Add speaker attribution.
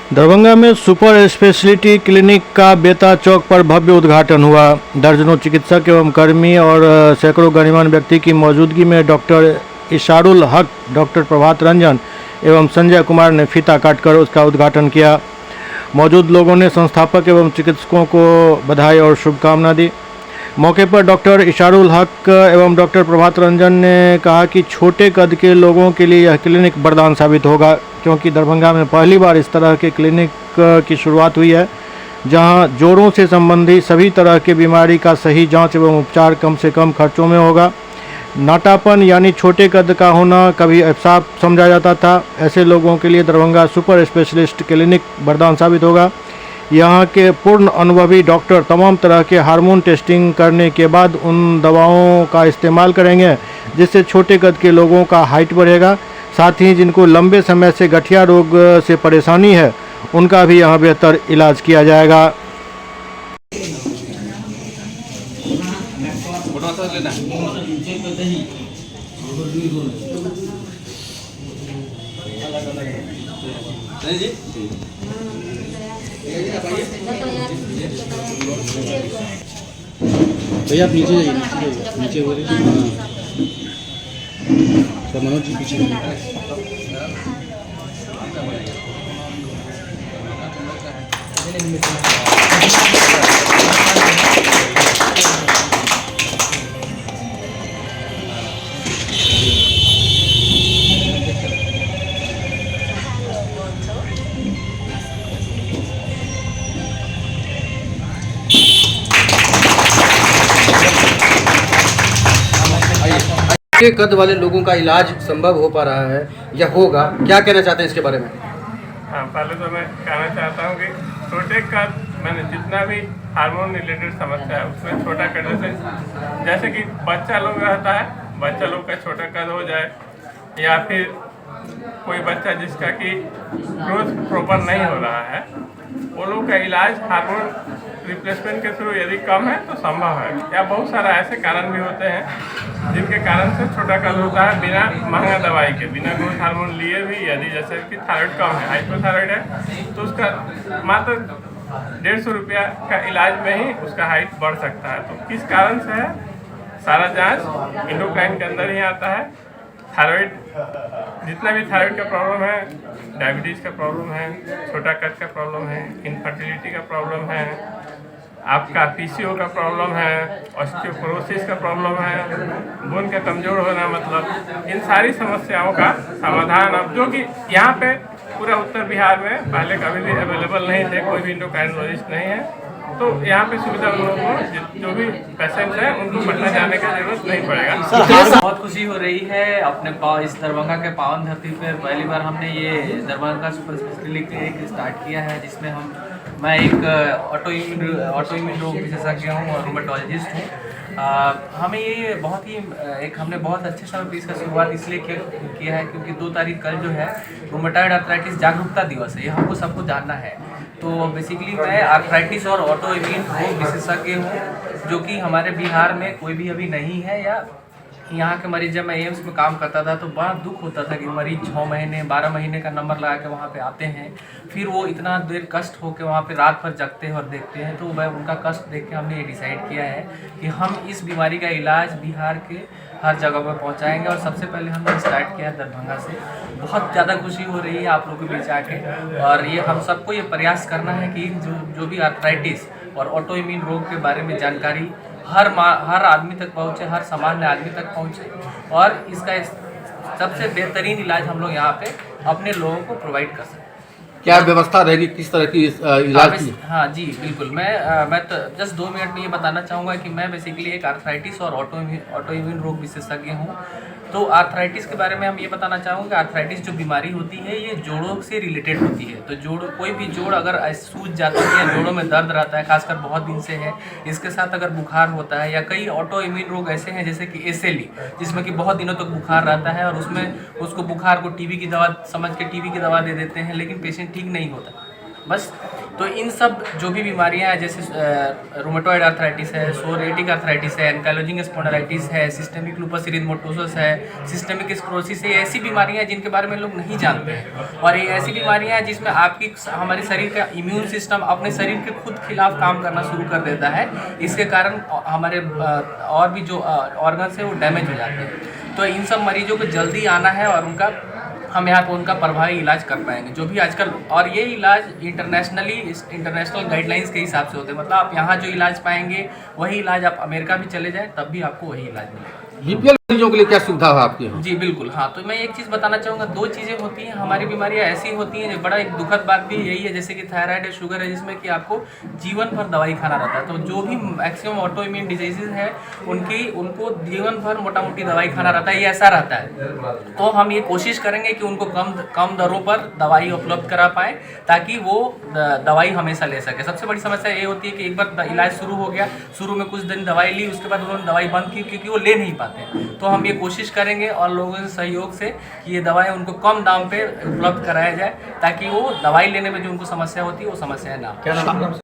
Speaker 1: दरभंगा में super speciality clinic का बेता चौक पर भव्य उद्घाटन हुआ। दर्जनों चिकित्सक एवं कर्मी और सैकड़ों गणमान्य व्यक्ति की मौजूदगी में डॉक्टर इशारुल हक, डॉक्टर प्रभात रंजन एवं संजय कुमार ने फीता काटकर उसका उद्घाटन किया। मौजूद लोगों ने संस्थापक एवं चिकित्सकों को बधाई और शुभकामना दी। मौके पर डॉक्टर इशारुल हक एवं डॉक्टर प्रभात रंजन ने कहा कि छोटे कद के लोगों के लिए यह क्लिनिक वरदान साबित होगा, क्योंकि दरभंगा में पहली बार इस तरह के क्लिनिक की शुरुआत हुई है, जहां जोड़ों से संबंधी सभी तरह के बीमारी का सही जांच एवं उपचार कम से कम खर्चों में होगा। नाटापन यानी छोटे कद का होना कभी अभिशाप समझा जाता था। ऐसे लोगों के लिए दरभंगा सुपर स्पेशलिस्ट क्लिनिक वरदान साबित होगा। यहाँ के पूर्ण अनुभवी डॉक्टर तमाम तरह के हार्मोन टेस्टिंग करने के बाद उन दवाओं का इस्तेमाल करेंगे जिससे छोटे कद के लोगों का हाइट बढ़ेगा। साथ ही जिनको लंबे समय से गठिया रोग से परेशानी है, उनका भी यहाँ बेहतर इलाज किया जाएगा।
Speaker 2: भैया आप नीचे जाइए, नीचे हो रही है मनोज जी पीछे।
Speaker 3: छोटे कद वाले लोगों का इलाज संभव हो पा रहा है या होगा, क्या कहना चाहते हैं इसके बारे में?
Speaker 4: हाँ, पहले तो मैं कहना चाहता हूँ कि छोटे कद मैंने जितना भी हार्मोन रिलेटेड समस्या है उसमें छोटा करने से, जैसे कि बच्चा लोग रहता है, बच्चा लोग का छोटा कद हो जाए, या फिर कोई बच्चा जिसका कि ग्रोथ प्रॉपर नहीं हो रहा है, वो लोग का इलाज हार्मोन रिप्लेसमेंट के थ्रू यदि कम है तो संभव है। या बहुत सारा ऐसे कारण भी होते हैं जिनके कारण से छोटा कद होता है बिना महंगा दवाई के, बिना ग्रोथ हार्मोन लिए भी। यदि जैसे कि थायराइड कम है, हाइपोथायराइड है, तो उसका मात्र 150 रुपया का इलाज में ही उसका हाइट बढ़ सकता है। तो किस कारण से है, सारा जांच एंडोक्राइन के अंदर ही आता है। थायराइड, जितना भी थायराइड का प्रॉब्लम है, डायबिटीज़ का प्रॉब्लम है, छोटा कद का प्रॉब्लम है, इनफर्टिलिटी का प्रॉब्लम है, आपका पीसीओ का प्रॉब्लम है, ऑस्टियोपोरोसिस का प्रॉब्लम है, बोन का कमज़ोर होना, मतलब इन सारी समस्याओं का समाधान अब, जो कि यहाँ पे पूरा उत्तर बिहार में पहले कभी भी अवेलेबल नहीं थे, कोई भी एंडोक्राइनोलॉजिस्ट नहीं है, तो यहाँ पे सुविधा उन लोगों को, जो भी पेशेंट हैं उनको पटना जाने की जरूरत नहीं पड़ेगा।
Speaker 5: बहुत खुशी हो रही है अपने इस दरभंगा के पावन धरती पर पहली बार हमने ये Darbhanga super speciality clinic start किया है, जिसमें मैं एक ऑटो इम्यून रोग विशेषज्ञ हूँ और रूमेटोलॉजिस्ट हूँ। हमें ये हमने बहुत अच्छे समय पर इसका शुरुआत इसलिए किया है क्योंकि 2 तारीख कल जो है रूमेटॉइड आर्थराइटिस जागरूकता दिवस है, ये हमको सबको जानना है। तो बेसिकली मैं आर्थराइटिस और ऑटो इम्यून रोग विशेषज्ञ हूँ, जो कि हमारे बिहार में कोई भी अभी नहीं है। या यहाँ के मरीज, जब मैं एम्स में काम करता था तो बड़ा दुख होता था कि मरीज 6 महीने 12 महीने का नंबर लगा के वहाँ पे आते हैं, फिर वो इतना देर कष्ट होकर वहाँ पे रात भर जगते हैं और देखते हैं। तो वह उनका कष्ट देख के हमने ये डिसाइड किया है कि हम इस बीमारी का इलाज बिहार के हर जगह पर पहुँचाएँगे, और सबसे पहले हमने स्टार्ट किया दरभंगा से। बहुत ज़्यादा खुशी हो रही है आप लोगों के बीच आके, और ये हम सबको ये प्रयास करना है कि जो भी आर्थराइटिस और ऑटो इम्यून रोग के बारे में जानकारी हर आदमी तक पहुँचे, हर सामान्य आदमी तक पहुँचे, और इसका सबसे बेहतरीन इलाज हम लोग यहाँ पे अपने लोगों को प्रोवाइड कर सकते हैं।
Speaker 3: क्या व्यवस्था रहेगी, किस तरह की इलाज की?
Speaker 5: हाँ जी बिल्कुल, मैं तो जस्ट 2 मिनट में ये बताना चाहूँगा कि मैं बेसिकली एक आर्थराइटिस और ऑटो इम्यून रोग विशेषज्ञ हूँ। तो आर्थराइटिस के बारे में हम ये बताना चाहूँगा, आर्थराइटिस जो बीमारी होती है ये जोड़ों से रिलेटेड होती है। तो कोई भी जोड़ अगर सूज जाता है या जोड़ों में दर्द रहता है, खासकर बहुत दिन से है, इसके साथ अगर बुखार होता है, या कई ऑटो इम्यून रोग ऐसे हैं जैसे कि एसएलई, जिसमें कि बहुत दिनों तक बुखार रहता है, और उसको बुखार को टीबी की दवा समझ के टीबी की दवा दे देते हैं, लेकिन पेशेंट ठीक नहीं होता। बस। तो इन सब जो भी बीमारियां हैं, जैसे रूमेटॉइड आर्थराइटिस है, सोरियाटिक आर्थराइटिस है, एनकाइलोजिंग स्पॉन्डिलाइटिस है, सिस्टेमिक लूपस एरिथेमेटोसस है, सिस्टेमिक स्क्लेरोसिस है, ऐसी बीमारियां हैं जिनके बारे में लोग नहीं जानते हैं। और ये ऐसी बीमारियां हैं जिसमें आपकी हमारे शरीर का इम्यून सिस्टम अपने शरीर के खुद खिलाफ काम करना शुरू कर देता है। इसके कारण हमारे और भी जो ऑर्गन्स है वो डैमेज हो जाते हैं। तो इन सब मरीजों को जल्दी आना है और हम यहाँ पर उनका प्रभावी इलाज कर पाएंगे, जो भी आजकल। और ये इलाज इंटरनेशनल गाइडलाइंस के हिसाब से होते हैं। मतलब आप यहाँ जो इलाज पाएंगे वही इलाज आप अमेरिका भी चले जाएं तब भी आपको वही इलाज मिलेगा।
Speaker 3: बीपीएल मरीजों के लिए क्या सुविधा है आपके यहाँ?
Speaker 5: जी बिल्कुल, हाँ। तो मैं एक चीज़ बताना चाहूँगा, दो चीज़ें होती हैं हमारी बीमारियाँ ऐसी होती हैं, बड़ा एक दुखद बात भी यही है, जैसे कि थायराइड है, शुगर है, जिसमें कि आपको जीवन भर दवाई खाना रहता है। तो जो भी मैक्सिमम ऑटो इम्यून डिजीजेज है उनको जीवन भर मोटा मोटी दवाई खाना रहता है, ये ऐसा रहता है। तो हम ये कोशिश करेंगे कि उनको कम दरों पर दवाई उपलब्ध करा पाएँ ताकि वो दवाई हमेशा ले सके। सबसे बड़ी समस्या ये होती है कि एक बार इलाज शुरू हो गया, शुरू में कुछ दिन दवाई ली, उसके बाद उन्होंने दवाई बंद की क्योंकि वो ले नहीं पाते। तो हम ये कोशिश करेंगे और लोगों के सहयोग से कि ये दवाएं उनको कम दाम पे उपलब्ध कराया जाए ताकि वो दवाई लेने में जो उनको समस्या होती है वो समस्या ना हो।
Speaker 3: क्या नाम है?